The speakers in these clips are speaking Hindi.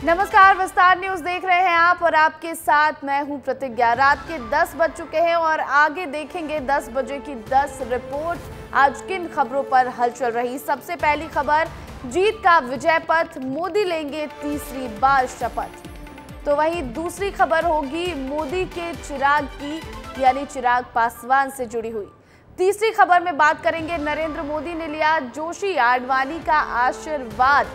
नमस्कार, विस्तार न्यूज देख रहे हैं आप और आपके साथ मैं हूं प्रतिज्ञा। रात के 10 बज चुके हैं और आगे देखेंगे 10 बजे की 10 रिपोर्ट। आज किन खबरों पर हलचल रही। सबसे पहली खबर, जीत का विजय पथ, मोदी लेंगे तीसरी बार शपथ। तो वहीं दूसरी खबर होगी मोदी के चिराग की, यानी चिराग पासवान से जुड़ी हुई। तीसरी खबर में बात करेंगे नरेंद्र मोदी ने लिया जोशी आडवाणी का आशीर्वाद,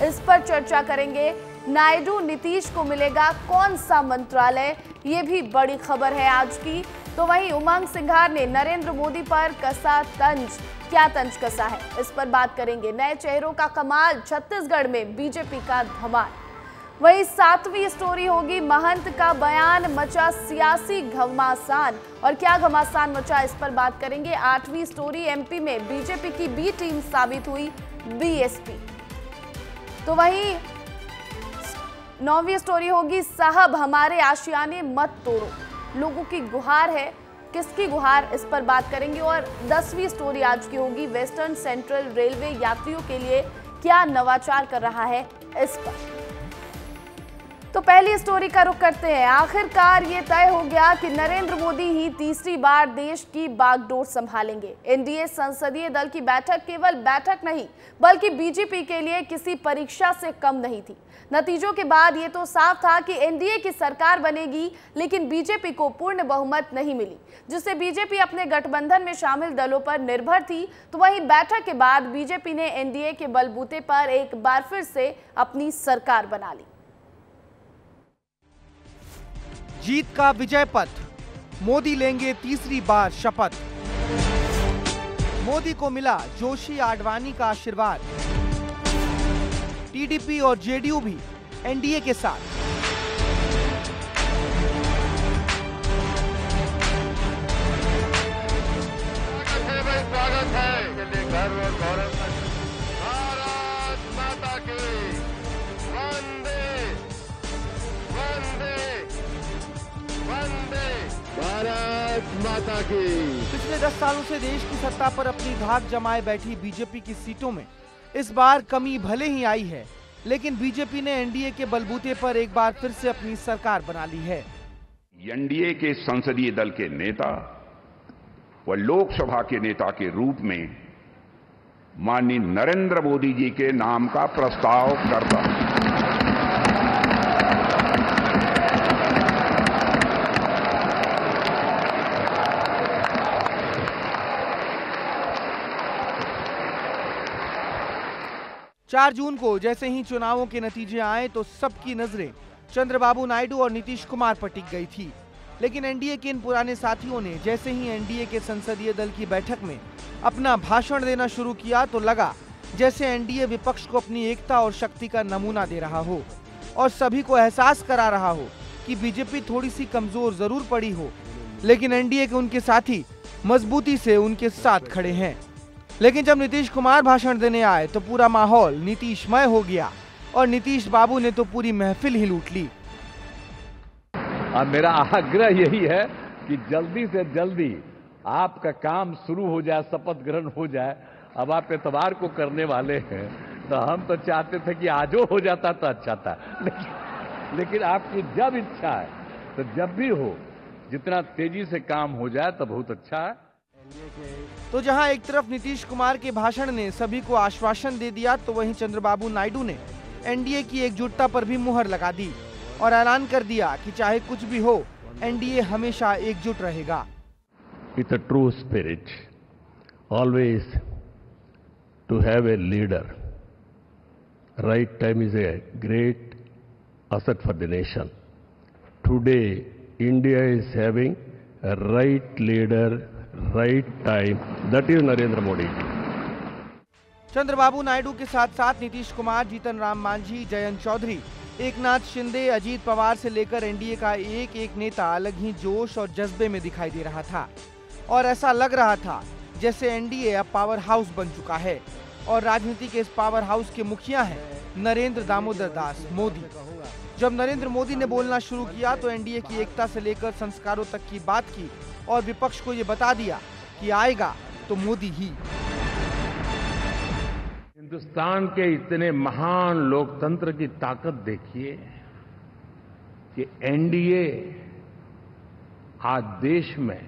इस पर चर्चा करेंगे। नायडू नीतीश को मिलेगा कौन सा मंत्रालय, ये भी बड़ी खबर है आज की। तो वहीं उमंग सिंघार ने नरेंद्र मोदी पर कसा तंज, क्या तंज कसा है, इस पर बात करेंगे। नए चेहरों का कमाल, छत्तीसगढ़ में बीजेपी का धमाल। वहीं सातवीं स्टोरी होगी महंत का बयान, मचा सियासी घमासान, और क्या घमासान मचा, इस पर बात करेंगे। आठवीं स्टोरी, एमपी में बीजेपी की बी टीम साबित हुई बीएसपी। तो वहीं नौवीं स्टोरी होगी साहब हमारे आशियाने मत तोड़ो, लोगों की गुहार है, किसकी गुहार, इस पर बात करेंगे। और 10वीं स्टोरी आज की होगी वेस्टर्न सेंट्रल रेलवे यात्रियों के लिए क्या नवाचार कर रहा है, इस पर। तो पहली स्टोरी का रुख करते हैं। आखिरकार ये तय हो गया कि नरेंद्र मोदी ही तीसरी बार देश की बागडोर संभालेंगे। एनडीए संसदीय दल की बैठक केवल बैठक नहीं, बल्कि बीजेपी के लिए किसी परीक्षा से कम नहीं थी। नतीजों के बाद ये तो साफ था कि एनडीए की सरकार बनेगी, लेकिन बीजेपी को पूर्ण बहुमत नहीं मिली, जिससे बीजेपी अपने गठबंधन में शामिल दलों पर निर्भर थी। तो वहीं बैठक के बाद बीजेपी ने एनडीए के बलबूते पर एक बार फिर से अपनी सरकार बना ली। जीत का विजय पथ, मोदी लेंगे तीसरी बार शपथ। मोदी को मिला जोशी आडवाणी का आशीर्वाद। टीडीपी और जेडीयू भी एनडीए के साथ। स्वागत है गर्व और गौरव। भारत माता की वंदे वंदे वंदे, भारत माता की। पिछले 10 सालों से देश की सत्ता पर अपनी धाक जमाए बैठी बीजेपी की सीटों में इस बार कमी भले ही आई है, लेकिन बीजेपी ने एनडीए के बलबूते पर एक बार फिर से अपनी सरकार बना ली है। एनडीए के संसदीय दल के नेता व लोकसभा के नेता के रूप में माननीय नरेंद्र मोदी जी के नाम का प्रस्ताव करता हूं। चार जून को जैसे ही चुनावों के नतीजे आए तो सबकी नजरें चंद्रबाबू नायडू और नीतीश कुमार पर टिक गई थी। लेकिन एनडीए के इन पुराने साथियों ने जैसे ही एनडीए के संसदीय दल की बैठक में अपना भाषण देना शुरू किया तो लगा जैसे एनडीए विपक्ष को अपनी एकता और शक्ति का नमूना दे रहा हो और सभी को एहसास करा रहा हो कि बीजेपी थोड़ी सी कमजोर जरूर पड़ी हो, लेकिन एनडीए के उनके साथी मजबूती से उनके साथ खड़े हैं। लेकिन जब नीतीश कुमार भाषण देने आए तो पूरा माहौल नीतीशमय हो गया और नीतीश बाबू ने तो पूरी महफिल ही लूट ली। अब मेरा आग्रह यही है कि जल्दी से जल्दी आपका काम शुरू हो जाए, शपथ ग्रहण हो जाए। अब आप इतवार को करने वाले हैं, तो हम तो चाहते थे कि आजो हो जाता तो अच्छा था, लेकिन आपकी जब इच्छा है तो जब भी हो, जितना तेजी से काम हो जाए तो बहुत अच्छा है। तो जहां एक तरफ नीतीश कुमार के भाषण ने सभी को आश्वासन दे दिया, तो वहीं चंद्रबाबू नायडू ने एनडीए की एकजुटता पर भी मुहर लगा दी और ऐलान कर दिया कि चाहे कुछ भी हो, एनडीए हमेशा एकजुट रहेगा। With a true spirit, always to have a leader. Right time is a great asset for the nation. Today, India is having a right leader, right time. That is Narendra Modi. Chandrababu Naidu के साथ साथ नीतीश कुमार, जीतन राम मांझी, जयंत चौधरी, एकनाथ शिंदे, अजीत पवार से लेकर एनडीए का एक एक नेता अलग ही जोश और जज्बे में दिखाई दे रहा था और ऐसा लग रहा था जैसे एनडीए अब पावर हाउस बन चुका है और राजनीति के इस पावर हाउस के मुखिया हैं नरेंद्र दामोदर दास मोदी। जब नरेंद्र मोदी ने बोलना शुरू किया तो एनडीए की एकता से लेकर संस्कारों तक की बात की और विपक्ष को ये बता दिया कि आएगा तो मोदी ही। हिंदुस्तान के इतने महान लोकतंत्र की ताकत देखिए कि एनडीए आज देश में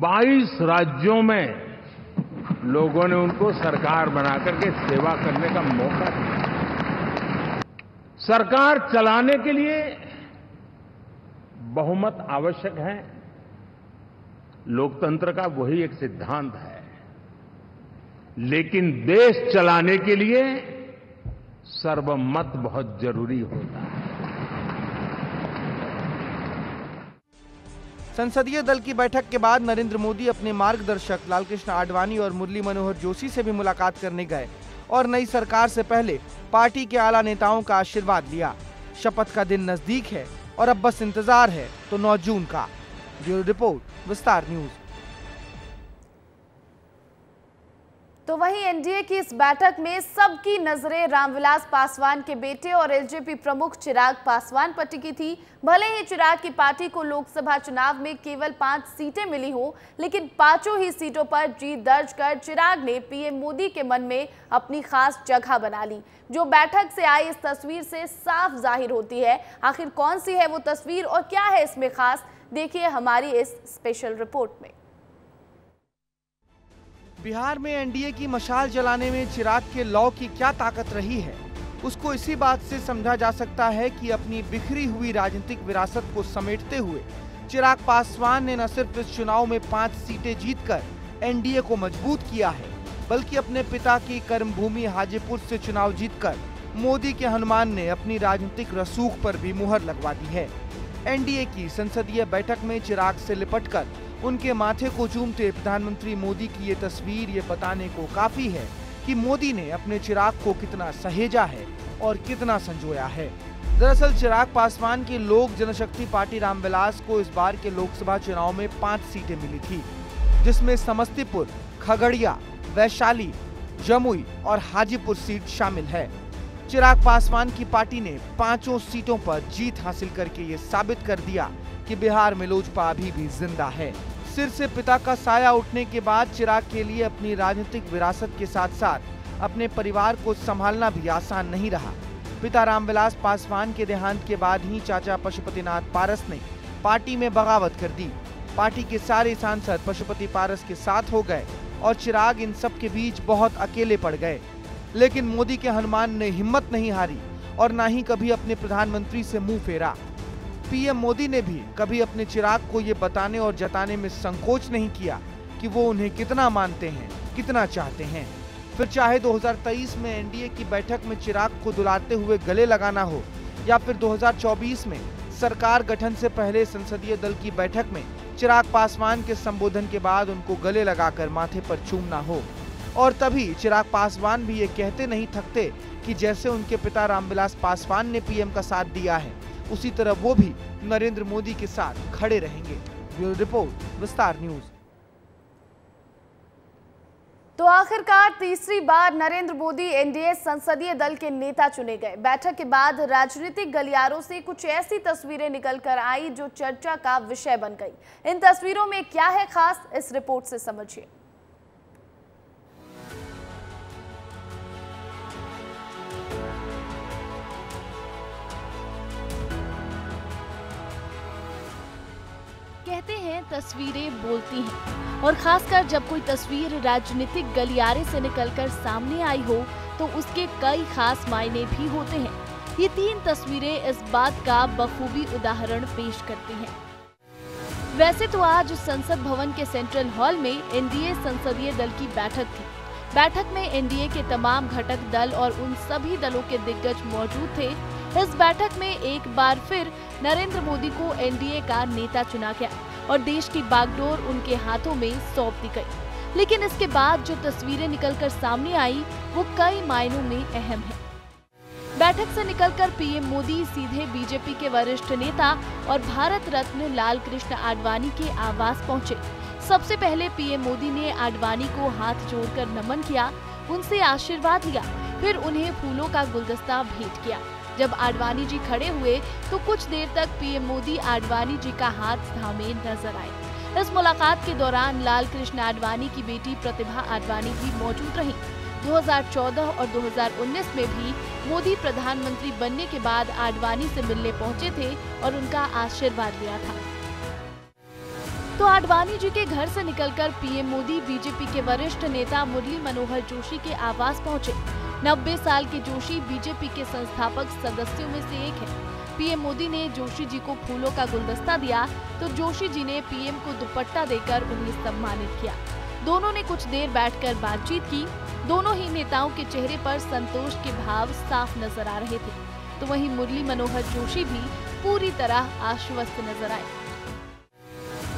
22 राज्यों में लोगों ने उनको सरकार बनाकर के सेवा करने का मौका दिया। सरकार चलाने के लिए बहुमत आवश्यक है। लोकतंत्र का वही एक सिद्धांत है, लेकिन देश चलाने के लिए सर्वमत बहुत जरूरी होता है। संसदीय दल की बैठक के बाद नरेंद्र मोदी अपने मार्गदर्शक लालकृष्ण आडवाणी और मुरली मनोहर जोशी से भी मुलाकात करने गए और नई सरकार से पहले पार्टी के आला नेताओं का आशीर्वाद लिया। शपथ का दिन नजदीक है और अब बस इंतजार है तो 9 जून का। ब्यूरो रिपोर्ट, विस्तार न्यूज। तो वहीं एनडीए की इस बैठक में सबकी नजरें रामविलास पासवान के बेटे और एलजेपी प्रमुख चिराग पासवान पर टिकी थी। भले ही चिराग की पार्टी को लोकसभा चुनाव में केवल 5 सीटें मिली हो, लेकिन 5 ही सीटों पर जीत दर्ज कर चिराग ने पीएम मोदी के मन में अपनी खास जगह बना ली, जो बैठक से आई इस तस्वीर से साफ जाहिर होती है। आखिर कौन सी है वो तस्वीर और क्या है इसमें खास, देखिए हमारी इस स्पेशल रिपोर्ट में। बिहार में एनडीए की मशाल जलाने में चिराग के लौ की क्या ताकत रही है, उसको इसी बात से समझा जा सकता है कि अपनी बिखरी हुई राजनीतिक विरासत को समेटते हुए चिराग पासवान ने न सिर्फ इस चुनाव में 5 सीटें जीतकर एनडीए को मजबूत किया है, बल्कि अपने पिता की कर्मभूमि हाजीपुर से चुनाव जीतकर मोदी के हनुमान ने अपनी राजनीतिक रसूख पर भी मुहर लगवा दी है। एनडीए की संसदीय बैठक में चिराग से लिपटकर उनके माथे को चूमते प्रधानमंत्री मोदी की ये तस्वीर ये बताने को काफी है कि मोदी ने अपने चिराग को कितना सहेजा है और कितना संजोया है। दरअसल चिराग पासवान की लोक जनशक्ति पार्टी रामविलास को इस बार के लोकसभा चुनाव में 5 सीटें मिली थी, जिसमें समस्तीपुर, खगड़िया, वैशाली, जमुई और हाजीपुर सीट शामिल है। चिराग पासवान की पार्टी ने 5 सीटों पर जीत हासिल करके ये साबित कर दिया कि बिहार में लोजपा अभी भी जिंदा है। सिर से पिता का साया उठने के बाद चिराग के लिए अपनी राजनीतिक विरासत के साथ साथ अपने परिवार को संभालना भी आसान नहीं रहा। पिता रामविलास पासवान के देहांत के बाद ही चाचा पशुपतिनाथ पारस ने पार्टी में बगावत कर दी। पार्टी के सारे सांसद पशुपति पारस के साथ हो गए और चिराग इन सब के बीच बहुत अकेले पड़ गए। लेकिन मोदी के हनुमान ने हिम्मत नहीं हारी और ना ही कभी अपने प्रधानमंत्री से मुंह फेरा। पीएम मोदी ने भी कभी अपने चिराग को ये बताने और जताने में संकोच नहीं किया कि वो उन्हें कितना मानते हैं, कितना चाहते हैं। फिर चाहे 2023 में एनडीए की बैठक में चिराग को दुलारते हुए गले लगाना हो या फिर 2024 में सरकार गठन से पहले संसदीय दल की बैठक में चिराग पासवान के संबोधन के बाद उनको गले लगाकर माथे पर चूमना हो। और तभी चिराग पासवान भी ये कहते नहीं थकते कि जैसे उनके पिता रामविलास पासवान ने पीएम का साथ दिया है, उसी तरह वो भी नरेंद्र मोदी के साथ खड़े रहेंगे। ब्यूरो रिपोर्ट, विस्तार न्यूज। तो आखिरकार तीसरी बार नरेंद्र मोदी एनडीए संसदीय दल के नेता चुने गए। बैठक के बाद राजनीतिक गलियारों से कुछ ऐसी तस्वीरें निकलकर आई जो चर्चा का विषय बन गई। इन तस्वीरों में क्या है खास, इस रिपोर्ट से समझिए। कहते हैं तस्वीरें बोलती हैं, और खासकर जब कोई तस्वीर राजनीतिक गलियारे से निकलकर सामने आई हो तो उसके कई खास मायने भी होते हैं। ये 3 तस्वीरें इस बात का बखूबी उदाहरण पेश करती हैं। वैसे तो आज संसद भवन के सेंट्रल हॉल में एनडीए संसदीय दल की बैठक थी। बैठक में एनडीए के तमाम घटक दल और उन सभी दलों के दिग्गज मौजूद थे। इस बैठक में एक बार फिर नरेंद्र मोदी को एनडीए का नेता चुना गया और देश की बागडोर उनके हाथों में सौंप दी गई। लेकिन इसके बाद जो तस्वीरें निकलकर सामने आई वो कई मायनों में अहम है। बैठक से निकलकर पीएम मोदी सीधे बीजेपी के वरिष्ठ नेता और भारत रत्न लालकृष्ण आडवाणी के आवास पहुंचे। सबसे पहले पीएम मोदी ने आडवाणी को हाथ जोड़कर नमन किया, उनसे आशीर्वाद लिया, फिर उन्हें फूलों का गुलदस्ता भेंट किया। जब आडवाणी जी खड़े हुए तो कुछ देर तक पीएम मोदी आडवाणी जी का हाथ थामे नजर आए। इस मुलाकात के दौरान लालकृष्ण आडवाणी की बेटी प्रतिभा आडवाणी भी मौजूद रहीं। 2014 और 2019 में भी मोदी प्रधानमंत्री बनने के बाद आडवाणी से मिलने पहुंचे थे और उनका आशीर्वाद लिया था। तो आडवाणी जी के घर से निकलकर पीएम मोदी बीजेपी के वरिष्ठ नेता मुरली मनोहर जोशी के आवास पहुंचे। 90 साल के जोशी बीजेपी के संस्थापक सदस्यों में से एक है। पीएम मोदी ने जोशी जी को फूलों का गुलदस्ता दिया तो जोशी जी ने पीएम को दुपट्टा देकर उन्हें सम्मानित किया। दोनों ने कुछ देर बैठकर बातचीत की। दोनों ही नेताओं के चेहरे पर संतोष के भाव साफ नजर आ रहे थे। तो वहीं मुरली मनोहर जोशी भी पूरी तरह आश्वस्त नजर आए।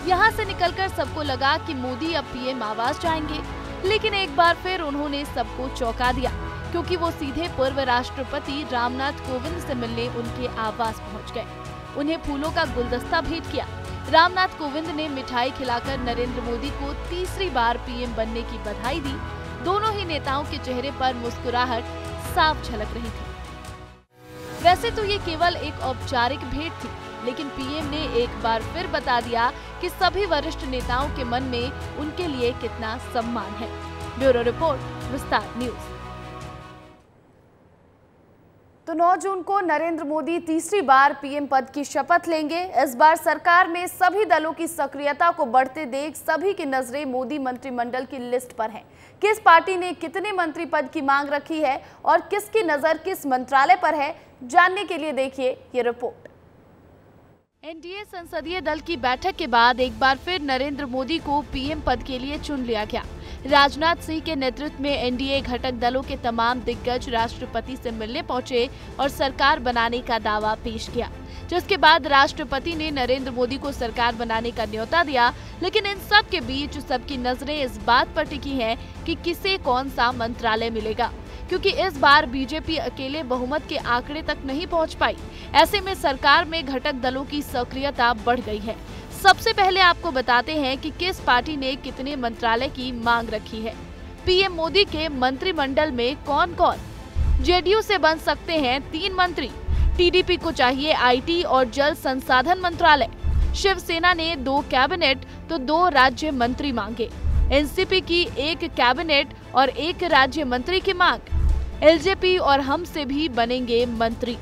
यहाँ से निकलकर सबको लगा कि मोदी अब पीएम आवास जाएंगे, लेकिन एक बार फिर उन्होंने सबको चौंका दिया, क्योंकि वो सीधे पूर्व राष्ट्रपति रामनाथ कोविंद से मिलने उनके आवास पहुंच गए। उन्हें फूलों का गुलदस्ता भेंट किया। रामनाथ कोविंद ने मिठाई खिलाकर नरेंद्र मोदी को तीसरी बार पीएम बनने की बधाई दी। दोनों ही नेताओं के चेहरे पर मुस्कुराहट साफ झलक रही थी। वैसे तो ये केवल एक औपचारिक भेंट थी, लेकिन पीएम ने एक बार फिर बता दिया कि सभी वरिष्ठ नेताओं के मन में उनके लिए कितना सम्मान है। ब्यूरो रिपोर्ट, विस्तार न्यूज। तो 9 जून को नरेंद्र मोदी तीसरी बार पीएम पद की शपथ लेंगे। इस बार सरकार में सभी दलों की सक्रियता को बढ़ते देख सभी की नजरें मोदी मंत्रिमंडल की लिस्ट पर हैं। किस पार्टी ने कितने मंत्री पद की मांग रखी है और किसकी नजर किस मंत्रालय पर है, जानने के लिए देखिए ये रिपोर्ट। एनडीए संसदीय दल की बैठक के बाद एक बार फिर नरेंद्र मोदी को पीएम पद के लिए चुन लिया गया। राजनाथ सिंह के नेतृत्व में एनडीए घटक दलों के तमाम दिग्गज राष्ट्रपति से मिलने पहुंचे और सरकार बनाने का दावा पेश किया, जिसके बाद राष्ट्रपति ने नरेंद्र मोदी को सरकार बनाने का न्योता दिया। लेकिन इन सब के बीच सबकी नजरें इस बात पर टिकी हैं कि किसे कौन सा मंत्रालय मिलेगा, क्योंकि इस बार बीजेपी अकेले बहुमत के आंकड़े तक नहीं पहुंच पाई। ऐसे में सरकार में घटक दलों की सक्रियता बढ़ गई है। सबसे पहले आपको बताते हैं कि किस पार्टी ने कितने मंत्रालय की मांग रखी है। पीएम मोदी के मंत्रिमंडल में कौन कौन? जेडीयू से बन सकते हैं 3 मंत्री। टीडीपी को चाहिए आईटी और जल संसाधन मंत्रालय। शिवसेना ने 2 कैबिनेट तो 2 राज्य मंत्री मांगे। एनसीपी की 1 कैबिनेट और 1 राज्य मंत्री की मांग। एलजेपी और हम से भी बनेंगे मंत्री।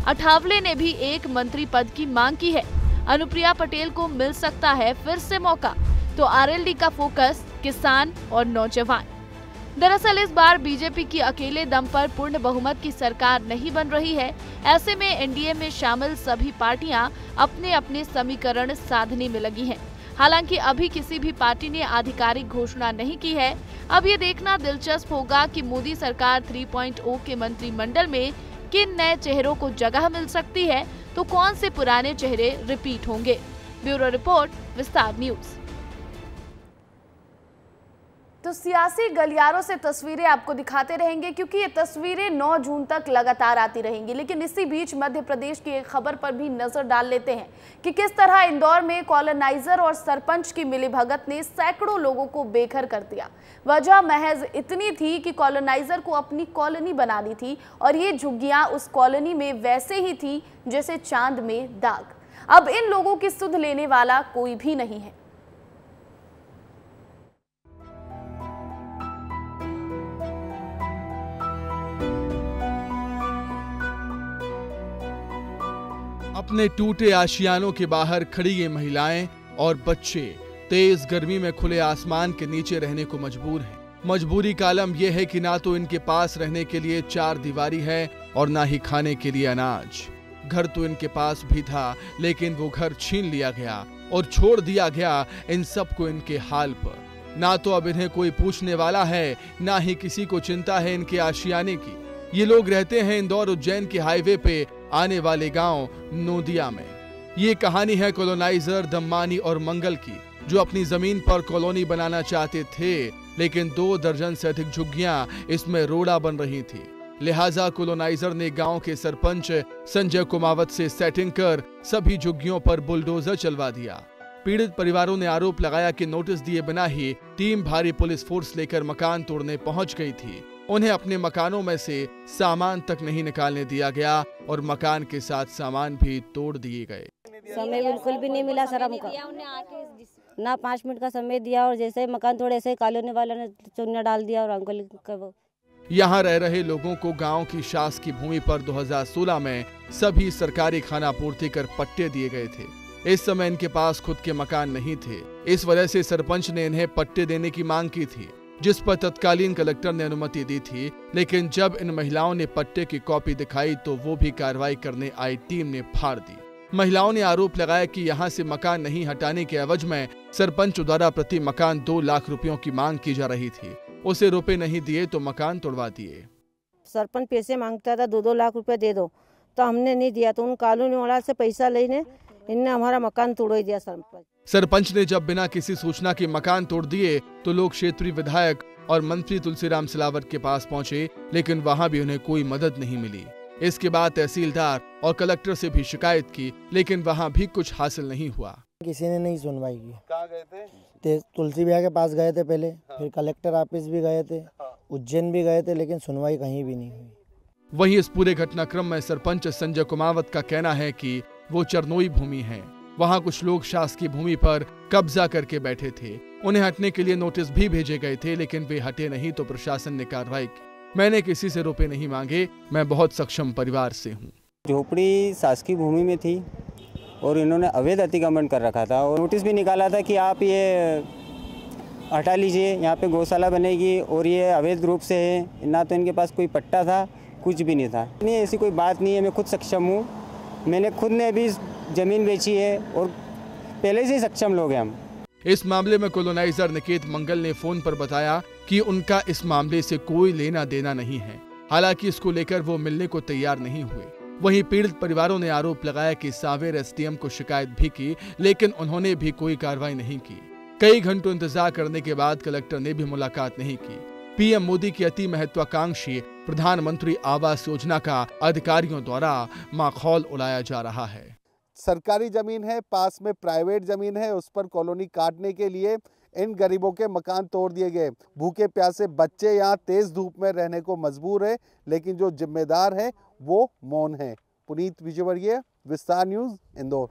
अठावले ने भी 1 मंत्री पद की मांग की है। अनुप्रिया पटेल को मिल सकता है फिर से मौका। तो आरएलडी का फोकस किसान और नौजवान। दरअसल इस बार बीजेपी की अकेले दम पर पूर्ण बहुमत की सरकार नहीं बन रही है। ऐसे में एनडीए में शामिल सभी पार्टियां अपने अपने समीकरण साधने में लगी हैं। हालांकि अभी किसी भी पार्टी ने आधिकारिक घोषणा नहीं की है। अब ये देखना दिलचस्प होगा कि मोदी सरकार 3.0 के मंत्रिमंडल में किन नए चेहरों को जगह मिल सकती है, तो कौन से पुराने चेहरे रिपीट होंगे। ब्यूरो रिपोर्ट, विस्तार न्यूज। तो सियासी गलियारों से तस्वीरें आपको दिखाते रहेंगे, क्योंकि ये तस्वीरें 9 जून तक लगातार आती रहेंगी। लेकिन इसी बीच मध्य प्रदेश की एक खबर पर भी नजर डाल लेते हैं कि किस तरह इंदौर में कॉलोनाइजर और सरपंच की मिलीभगत ने सैकड़ों लोगों को बेघर कर दिया। वजह महज इतनी थी कि कॉलोनाइजर को अपनी कॉलोनी बना दी थी और ये झुग्गियां उस कॉलोनी में वैसे ही थी जैसे चांद में दाग। अब इन लोगों की सुध लेने वाला कोई भी नहीं है। अपने टूटे आशियानों के बाहर खड़ी ये महिलाएं और बच्चे तेज गर्मी में खुले आसमान के नीचे रहने को मजबूर हैं। मजबूरी का आलम यह है कि ना तो इनके पास रहने के लिए 4 दीवारी है और ना ही खाने के लिए अनाज। घर तो इनके पास भी था, लेकिन वो घर छीन लिया गया और छोड़ दिया गया इन सबको इनके हाल पर। ना तो अब इन्हें कोई पूछने वाला है, ना ही किसी को चिंता है इनके आशियाने की। ये लोग रहते हैं इंदौर उज्जैन के हाईवे पे आने वाले गांव नोदिया में। ये कहानी है कॉलोनाइजर दम्मानी और मंगल की, जो अपनी जमीन पर कॉलोनी बनाना चाहते थे, लेकिन 2 दर्जन से अधिक झुग्गियां इसमें रोड़ा बन रही थी। लिहाजा कॉलोनाइजर ने गांव के सरपंच संजय कुमावत से सेटिंग कर सभी झुग्गियों पर बुलडोजर चलवा दिया। पीड़ित परिवारों ने आरोप लगाया कि नोटिस दिए बिना ही टीम भारी पुलिस फोर्स लेकर मकान तोड़ने पहुंच गई थी। उन्हें अपने मकानों में से सामान तक नहीं निकालने दिया गया और मकान के साथ सामान भी तोड़ दिए गए। समय बिल्कुल भी नहीं मिला सर हमको, ना 5 मिनट का समय दिया और जैसे मकान तोड़े ऐसे कॉलोनी वालों ने चुन्ना डाल दिया और अंकल यहाँ रह रहे लोगों को गांव की शासकीय भूमि पर 2016 में सभी सरकारी खानापूर्ति कर पट्टे दिए गए थे। इस समय इनके पास खुद के मकान नहीं थे। इस वजह से सरपंच ने इन्हें पट्टे देने की मांग की थी, जिस पर तत्कालीन कलेक्टर ने अनुमति दी थी। लेकिन जब इन महिलाओं ने पट्टे की कॉपी दिखाई तो वो भी कार्रवाई करने आई टीम ने फाड़ दी। महिलाओं ने आरोप लगाया कि यहाँ से मकान नहीं हटाने के एवज में सरपंच द्वारा प्रति मकान 2 लाख रुपयों की मांग की जा रही थी। उसे रुपए नहीं दिए तो मकान तोड़वा दिए। सरपंच पैसे मांगता था, 2-2 लाख रुपए दे दो, तो हमने नहीं दिया, तो उन कॉलोनी वाला से पैसा लेने इनने हमारा मकान तोड़ दिया। सरपंच ने जब बिना किसी सूचना के मकान तोड़ दिए तो लोग क्षेत्रीय विधायक और मंत्री तुलसीराम सिलावट के पास पहुंचे, लेकिन वहां भी उन्हें कोई मदद नहीं मिली। इसके बाद तहसीलदार और कलेक्टर से भी शिकायत की, लेकिन वहां भी कुछ हासिल नहीं हुआ। किसी ने नहीं सुनवाई की। कहाँ गए थे? तुलसी भैया के पास गए थे पहले, फिर कलेक्टर ऑफिस भी गए थे, उज्जैन भी गए थे, लेकिन सुनवाई कहीं भी नहीं हुई। वहीं इस पूरे घटनाक्रम में सरपंच संजय कुमावत का कहना है कि वो चरनोई भूमि है, वहां कुछ लोग शासकीय भूमि पर कब्जा करके बैठे थे। उन्हें हटने के लिए नोटिस भी भेजे गए थे, लेकिन वे हटे नहीं तो प्रशासन ने कार्रवाई की। मैंने किसी से रुपए नहीं मांगे, मैं बहुत सक्षम परिवार से हूँ। झोपड़ी शासकीय भूमि में थी और इन्होंने अवैध अतिक्रमण कर रखा था और नोटिस भी निकाला था कि आप ये हटा लीजिए, यहाँ पे गौशाला बनेगी और ये अवैध रूप से है। ना तो इनके पास कोई पट्टा था, कुछ भी नहीं था। नहीं, ऐसी कोई बात नहीं है, मैं खुद सक्षम हूँ। मैंने खुद ने भी ज़मीन बेची है और पहले से ही सक्षम लोग हैं हम। इस मामले में कॉलोनाइजर निकेत मंगल ने फोन पर बताया कि उनका इस मामले से कोई लेना देना नहीं है। हालांकि इसको लेकर वो मिलने को तैयार नहीं हुए। वहीं पीड़ित परिवारों ने आरोप लगाया कि सावेर एसडीएम को शिकायत भी की, लेकिन उन्होंने भी कोई कार्रवाई नहीं की। कई घंटों इंतजार करने के बाद कलेक्टर ने भी मुलाकात नहीं की। पीएम मोदी की अति महत्वाकांक्षी प्रधानमंत्री आवास योजना का अधिकारियों द्वारा माखौल उड़ाया जा रहा है। सरकारी जमीन है, पास में प्राइवेट जमीन है, उस पर कॉलोनी काटने के लिए इन गरीबों के मकान तोड़ दिए गए। भूखे प्यासे बच्चे यहाँ तेज धूप में रहने को मजबूर है, लेकिन जो जिम्मेदार है वो मौन है। पुनीत विजयवर्गीय, विस्तार न्यूज, इंदौर।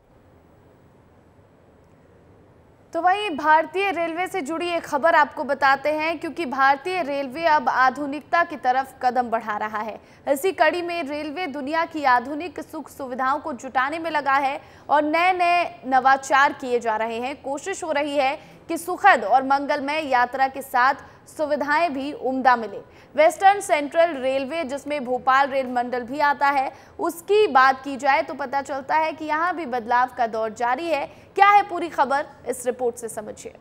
तो वहीं भारतीय रेलवे से जुड़ी एक खबर आपको बताते हैं, क्योंकि भारतीय रेलवे अब आधुनिकता की तरफ कदम बढ़ा रहा है। इसी कड़ी में रेलवे दुनिया की आधुनिक सुख सुविधाओं को जुटाने में लगा है और नए नए नवाचार किए जा रहे हैं। कोशिश हो रही है कि सुखद और मंगलमय यात्रा के साथ सुविधाएं भी उम्दा मिले। वेस्टर्न सेंट्रल रेलवे, जिसमें भोपाल रेल मंडल भी आता है, उसकी बात की जाए तो पता चलता है कि यहाँ भी बदलाव का दौर जारी है। क्या है पूरी खबर, इस रिपोर्ट से समझिए।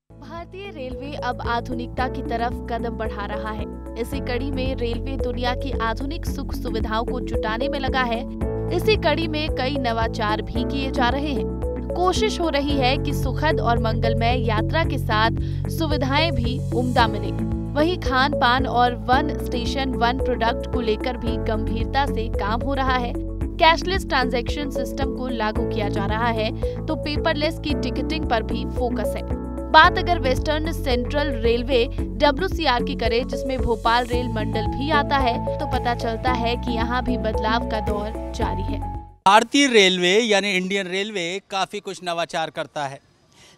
भारतीय रेलवे अब आधुनिकता की तरफ कदम बढ़ा रहा है। इसी कड़ी में रेलवे दुनिया की आधुनिक सुख सुविधाओं को जुटाने में लगा है। इसी कड़ी में कई नवाचार भी किए जा रहे हैं। कोशिश हो रही है कि सुखद और मंगलमय यात्रा के साथ सुविधाएं भी उम्दा मिले। वहीं खान पान और वन स्टेशन वन प्रोडक्ट को लेकर भी गंभीरता से काम हो रहा है। कैशलेस ट्रांजैक्शन सिस्टम को लागू किया जा रहा है तो पेपरलेस की टिकटिंग पर भी फोकस है। बात अगर वेस्टर्न सेंट्रल रेलवे WCR की करे, जिसमें भोपाल रेल मंडल भी आता है, तो पता चलता है कि यहाँ भी बदलाव का दौर जारी है। भारतीय रेलवे यानी इंडियन रेलवे काफ़ी कुछ नवाचार करता है,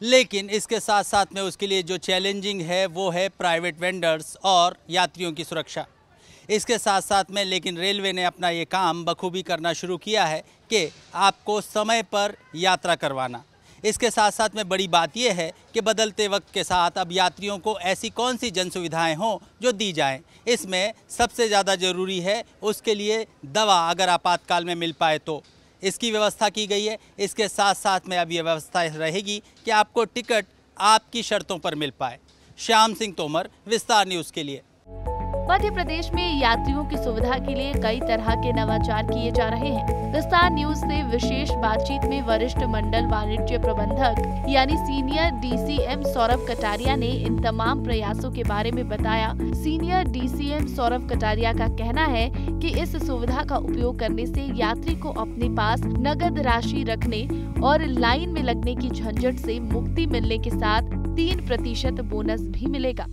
लेकिन इसके साथ साथ में उसके लिए जो चैलेंजिंग है वो है प्राइवेट वेंडर्स और यात्रियों की सुरक्षा। इसके साथ साथ में लेकिन रेलवे ने अपना ये काम बखूबी करना शुरू किया है कि आपको समय पर यात्रा करवाना। इसके साथ साथ में बड़ी बात यह है कि बदलते वक्त के साथ अब यात्रियों को ऐसी कौन सी जन सुविधाएँ हों जो दी जाएं। इसमें सबसे ज़्यादा ज़रूरी है उसके लिए दवा, अगर आपातकाल में मिल पाए तो इसकी व्यवस्था की गई है। इसके साथ साथ में अब ये व्यवस्था रहेगी कि आपको टिकट आपकी शर्तों पर मिल पाए। श्याम सिंह तोमर, विस्तार न्यूज़ के लिए। मध्य प्रदेश में यात्रियों की सुविधा के लिए कई तरह के नवाचार किए जा रहे हैं। विस्तार न्यूज से विशेष बातचीत में वरिष्ठ मंडल वाणिज्य प्रबंधक यानी सीनियर DCM सौरभ कटारिया ने इन तमाम प्रयासों के बारे में बताया। सीनियर DCM सौरभ कटारिया का कहना है कि इस सुविधा का उपयोग करने से यात्री को अपने पास नगद राशि रखने और लाइन में लगने की झंझट से मुक्ति मिलने के साथ 3% बोनस भी मिलेगा।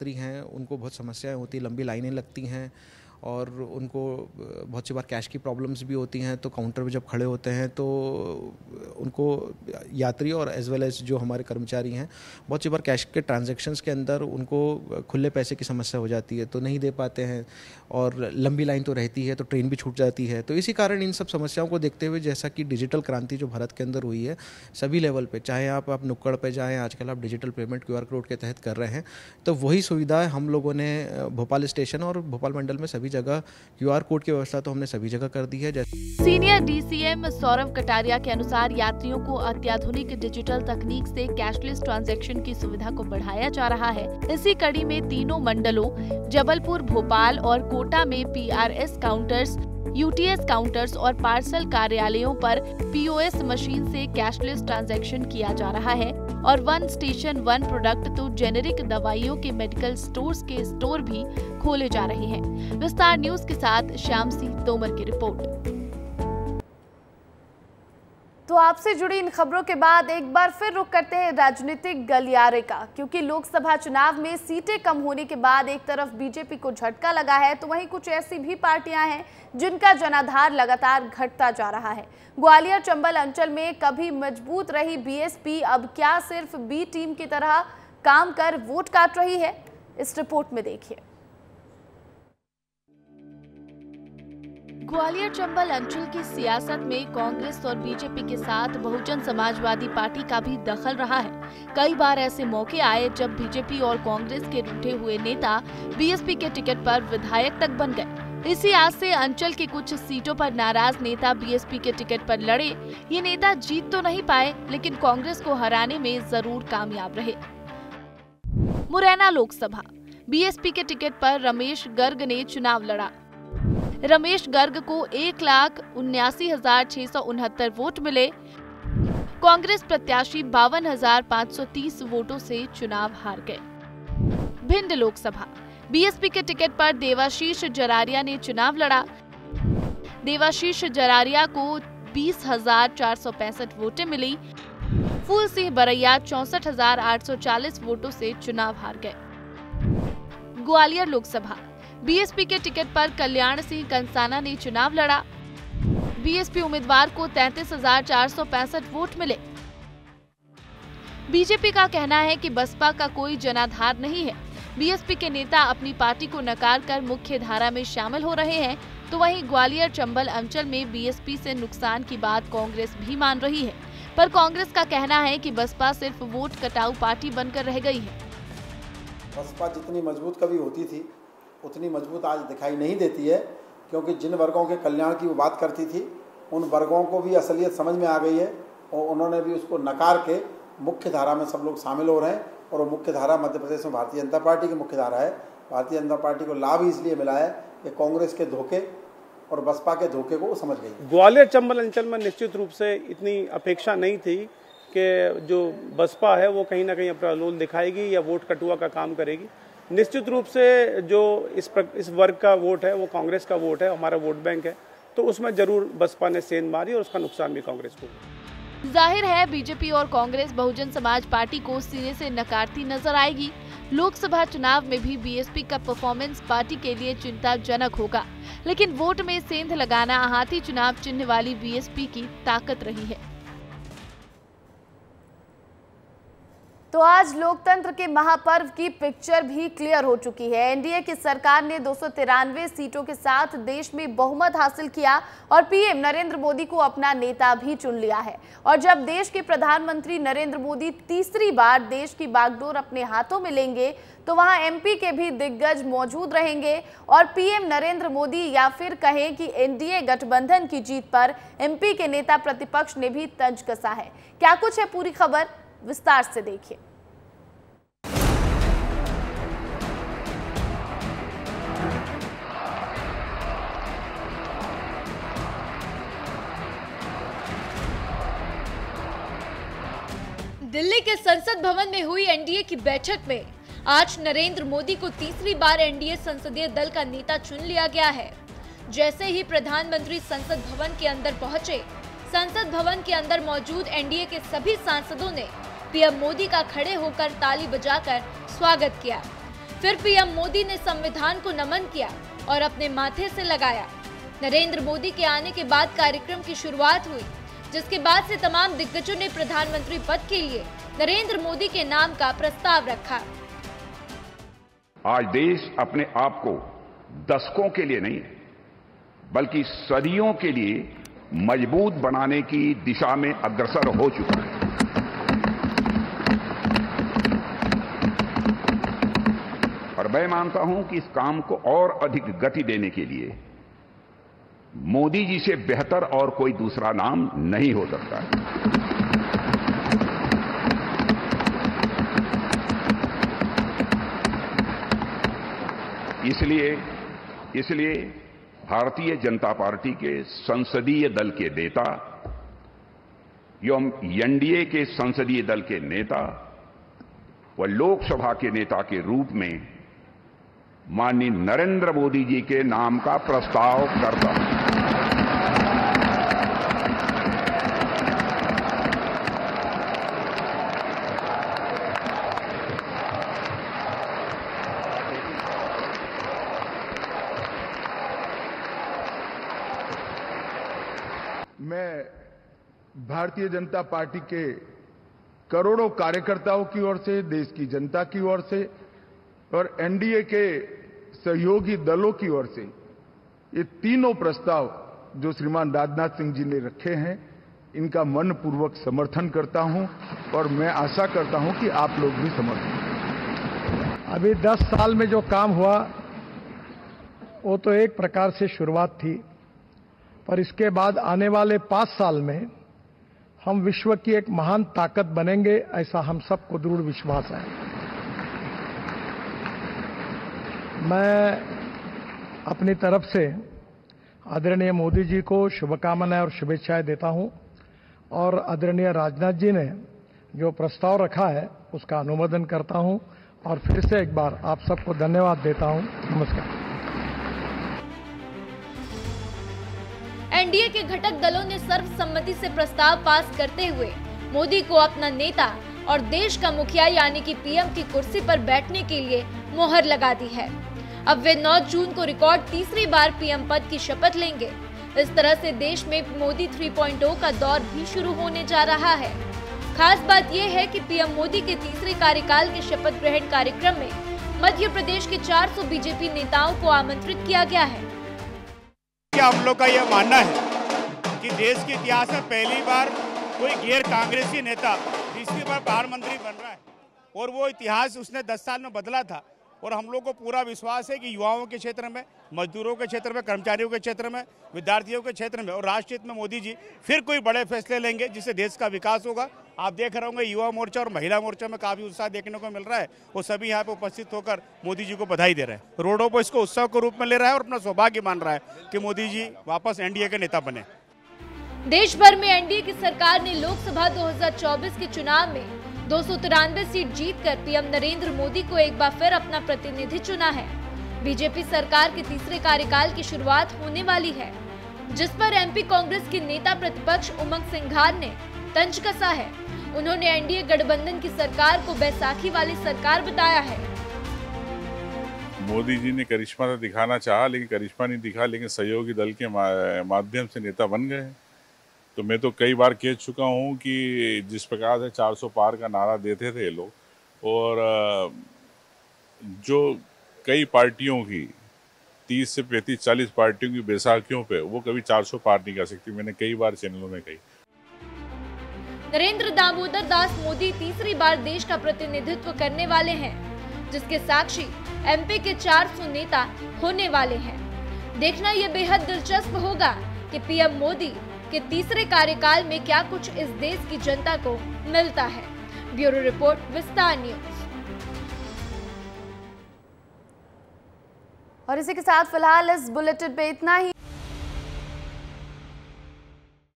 हैं उनको बहुत समस्याएं होती, लंबी लाइनें लगती हैं और उनको बहुत सी बार कैश की प्रॉब्लम्स भी होती हैं, तो काउंटर पे जब खड़े होते हैं तो उनको यात्री और एज वेल एज जो हमारे कर्मचारी हैं, बहुत सी बार कैश के ट्रांजैक्शंस के अंदर उनको खुले पैसे की समस्या हो जाती है, तो नहीं दे पाते हैं और लंबी लाइन तो रहती है, तो ट्रेन भी छूट जाती है। तो इसी कारण इन सब समस्याओं को देखते हुए जैसा कि डिजिटल क्रांति जो भारत के अंदर हुई है सभी लेवल पे, चाहे आप नुक्कड़ पे जाएं, आजकल आप डिजिटल पेमेंट QR कोड के तहत कर रहे हैं, तो वही सुविधा हम लोगों ने भोपाल स्टेशन और भोपाल मंडल में सभी जगह QR कोड की व्यवस्था तो हमने सभी जगह कर दी है। सीनियर DCM सौरभ कटारिया के अनुसार यात्रियों को अत्याधुनिक डिजिटल तकनीक से कैशलेस ट्रांजैक्शन की सुविधा को बढ़ाया जा रहा है। इसी कड़ी में तीनों मंडलों जबलपुर, भोपाल और कोटा में PRS काउंटर्स, UTS काउंटर्स और पार्सल कार्यालयों पर POS मशीन से कैशलेस ट्रांजैक्शन किया जा रहा है और वन स्टेशन वन प्रोडक्ट तो जेनेरिक दवाइयों के मेडिकल स्टोर्स के स्टोर भी खोले जा रहे हैं। विस्तार न्यूज के साथ श्याम सिंह तोमर की रिपोर्ट। तो आपसे जुड़ी इन खबरों के बाद एक बार फिर रुख करते हैं राजनीतिक गलियारे का, क्योंकि लोकसभा चुनाव में सीटें कम होने के बाद एक तरफ बीजेपी को झटका लगा है, तो वहीं कुछ ऐसी भी पार्टियां हैं जिनका जनाधार लगातार घटता जा रहा है। ग्वालियर चंबल अंचल में कभी मजबूत रही BSP अब क्या सिर्फ B टीम की तरह काम कर वोट काट रही है? इस रिपोर्ट में देखिए। ग्वालियर चंबल अंचल की सियासत में कांग्रेस और बीजेपी के साथ बहुजन समाजवादी पार्टी का भी दखल रहा है। कई बार ऐसे मौके आए जब बीजेपी और कांग्रेस के रूठे हुए नेता BSP के टिकट पर विधायक तक बन गए। इसी आज से अंचल के कुछ सीटों पर नाराज नेता BSP के टिकट पर लड़े। ये नेता जीत तो नहीं पाए, लेकिन कांग्रेस को हराने में जरूर कामयाब रहे। मुरैना लोकसभा, BSP के टिकट पर रमेश गर्ग ने चुनाव लड़ा। रमेश गर्ग को 1,79,669 वोट मिले। कांग्रेस प्रत्याशी 52,530 वोटों से चुनाव हार गए। भिंड लोकसभा, BSP के टिकट पर देवाशीष जरारिया ने चुनाव लड़ा। देवाशीष जरारिया को 20,465 वोटें मिली। फूल सिंह बरैया 64,840 वोटों से चुनाव हार गए। ग्वालियर लोकसभा, BSP के टिकट पर कल्याण सिंह कंसाना ने चुनाव लड़ा। BSP उम्मीदवार को 33,465 वोट मिले। बीजेपी का कहना है कि बसपा का कोई जनाधार नहीं है। BSP के नेता अपनी पार्टी को नकार कर मुख्य धारा में शामिल हो रहे हैं, तो वहीं ग्वालियर चंबल अंचल में BSP से नुकसान की बात कांग्रेस भी मान रही है, पर कांग्रेस का कहना है कि बसपा सिर्फ वोट कटाऊ पार्टी बनकर रह गई है। बसपा जितनी मजबूत कभी होती थी उतनी मजबूत आज दिखाई नहीं देती है, क्योंकि जिन वर्गों के कल्याण की वो बात करती थी उन वर्गों को भी असलियत समझ में आ गई है और उन्होंने भी उसको नकार के मुख्य धारा में सब लोग शामिल हो रहे हैं। और वो मुख्य धारा मध्य प्रदेश में भारतीय जनता पार्टी की मुख्य धारा है। भारतीय जनता पार्टी को लाभ इसलिए मिला है कि कांग्रेस के धोखे और बसपा के धोखे को वो समझ गई। ग्वालियर चंबल अंचल में निश्चित रूप से इतनी अपेक्षा नहीं थी कि जो बसपा है वो कहीं ना कहीं अपना रोल दिखाएगी या वोट कटुआ का काम करेगी। निश्चित रूप से जो इस वर्ग का वोट है वो कांग्रेस का वोट है, हमारा वोट बैंक है, तो उसमें जरूर बसपा ने सेंध मारी और उसका नुकसान भी कांग्रेस को। जाहिर है बीजेपी और कांग्रेस बहुजन समाज पार्टी को सीने से नकारती नजर आएगी। लोकसभा चुनाव में भी BSP का परफॉर्मेंस पार्टी के लिए चिंताजनक होगा, लेकिन वोट में सेंध लगाना हाथी चुनाव चिन्ह वाली BSP की ताकत रही है। तो आज लोकतंत्र के महापर्व की पिक्चर भी क्लियर हो चुकी है। एनडीए की सरकार ने 293 सीटों के साथ देश में बहुमत हासिल किया और पीएम नरेंद्र मोदी को अपना नेता भी चुन लिया है। और जब देश के प्रधानमंत्री नरेंद्र मोदी तीसरी बार देश की बागडोर अपने हाथों में लेंगे तो वहां एमपी के भी दिग्गज मौजूद रहेंगे और पीएम नरेंद्र मोदी या फिर कहें कि एनडीए गठबंधन की जीत पर एमपी के नेता प्रतिपक्ष ने भी तंज कसा है। क्या कुछ है पूरी खबर, विस्तार से देखिए। दिल्ली के संसद भवन में हुई एनडीए की बैठक में आज नरेंद्र मोदी को तीसरी बार एनडीए संसदीय दल का नेता चुन लिया गया है। जैसे ही प्रधानमंत्री संसद भवन के अंदर पहुंचे, संसद भवन के अंदर मौजूद एनडीए के सभी सांसदों ने पीएम मोदी का खड़े होकर ताली बजाकर स्वागत किया। फिर पीएम मोदी ने संविधान को नमन किया और अपने माथे से लगाया। नरेंद्र मोदी के आने के बाद कार्यक्रम की शुरुआत हुई, जिसके बाद से तमाम दिग्गजों ने प्रधानमंत्री पद के लिए नरेंद्र मोदी के नाम का प्रस्ताव रखा। आज देश अपने आप को दशकों के लिए नहीं बल्कि सदियों के लिए मजबूत बनाने की दिशा में अग्रसर हो चुका है। और मैं मानता हूं कि इस काम को और अधिक गति देने के लिए मोदी जी से बेहतर और कोई दूसरा नाम नहीं हो सकता है। इसलिए भारतीय जनता पार्टी के संसदीय दल के नेता एवं एनडीए के संसदीय दल के नेता व लोकसभा के नेता के रूप में माननीय नरेंद्र मोदी जी के नाम का प्रस्ताव करता हूं। मैं भारतीय जनता पार्टी के करोड़ों कार्यकर्ताओं की ओर से, देश की जनता की ओर से और एनडीए के सहयोगी दलों की ओर से ये तीनों प्रस्ताव जो श्रीमान राजनाथ सिंह जी ने रखे हैं, इनका मनपूर्वक समर्थन करता हूं और मैं आशा करता हूं कि आप लोग भी समर्थन करें। अभी 10 साल में जो काम हुआ वो तो एक प्रकार से शुरुआत थी, पर इसके बाद आने वाले 5 साल में हम विश्व की एक महान ताकत बनेंगे, ऐसा हम सबको दृढ़ विश्वास है। मैं अपनी तरफ से आदरणीय मोदी जी को शुभकामनाएं और शुभेच्छाएं देता हूं और आदरणीय राजनाथ जी ने जो प्रस्ताव रखा है उसका अनुमोदन करता हूं और फिर से एक बार आप सबको धन्यवाद देता हूं। नमस्कार। एनडीए के घटक दलों ने सर्वसम्मति से प्रस्ताव पास करते हुए मोदी को अपना नेता और देश का मुखिया यानी कि पीएम की कुर्सी पर बैठने के लिए मोहर लगा दी है। अब वे 9 जून को रिकॉर्ड तीसरी बार पीएम पद की शपथ लेंगे। इस तरह से देश में मोदी 3.0 का दौर भी शुरू होने जा रहा है। खास बात यह है कि पीएम मोदी के तीसरे कार्यकाल के शपथ ग्रहण कार्यक्रम में मध्य प्रदेश के 400 बीजेपी नेताओं को आमंत्रित किया गया है। क्या हम लोग का यह मानना है कि देश के इतिहास में पहली बार कोई गैर कांग्रेसी नेता तीसरी बार प्रधानमंत्री बन रहा है और वो इतिहास उसने 10 साल में बदला था। और हम लोग को पूरा विश्वास है कि युवाओं के क्षेत्र में, मजदूरों के क्षेत्र में, कर्मचारियों के क्षेत्र में, विद्यार्थियों के क्षेत्र में और राष्ट्र हित में मोदी जी फिर कोई बड़े फैसले लेंगे जिससे देश का विकास होगा। आप देख रहे होंगे युवा मोर्चा और महिला मोर्चा में काफी उत्साह देखने को मिल रहा है। वो सभी यहाँ पे उपस्थित होकर मोदी जी को बधाई दे रहे हैं। रोडों पर इसको उत्सव के रूप में ले रहा है और अपना सौभाग्य मान रहा है कि मोदी जी वापस एनडीए के नेता बने। देश भर में एनडीए की सरकार ने लोकसभा 2024 के चुनाव में 293 सीट जीतकर पीएम नरेंद्र मोदी को एक बार फिर अपना प्रतिनिधि चुना है। बीजेपी सरकार के तीसरे कार्यकाल की शुरुआत होने वाली है, जिस पर एमपी कांग्रेस के नेता प्रतिपक्ष उमंग सिंघार ने तंज कसा है। उन्होंने एनडीए गठबंधन की सरकार को बैसाखी वाली सरकार बताया है। मोदी जी ने करिश्मा तो दिखाना चाहा, लेकिन करिश्मा नहीं दिखा, लेकिन सहयोगी दल के माध्यम से नेता बन गए। तो मैं तो कई बार कह चुका हूं कि जिस प्रकार से 400 पार का नारा देते थे लोग, और जो कई पार्टियों की 30 से 35 40 पार्टियों की बैसाखियों पे वो कभी 400 पार नहीं कर सकती। मैंने कई बार चैनलों में कही। नरेंद्र दामोदर दास मोदी तीसरी बार देश का प्रतिनिधित्व करने वाले हैं, जिसके साक्षी एमपी के 400 नेता होने वाले हैं। देखना यह बेहद दिलचस्प होगा कि पीएम मोदी के तीसरे कार्यकाल में क्या कुछ इस देश की जनता को मिलता है। ब्यूरो रिपोर्ट, विस्तार न्यूज। और इसी के साथ फिलहाल इस बुलेटिन पे इतना ही।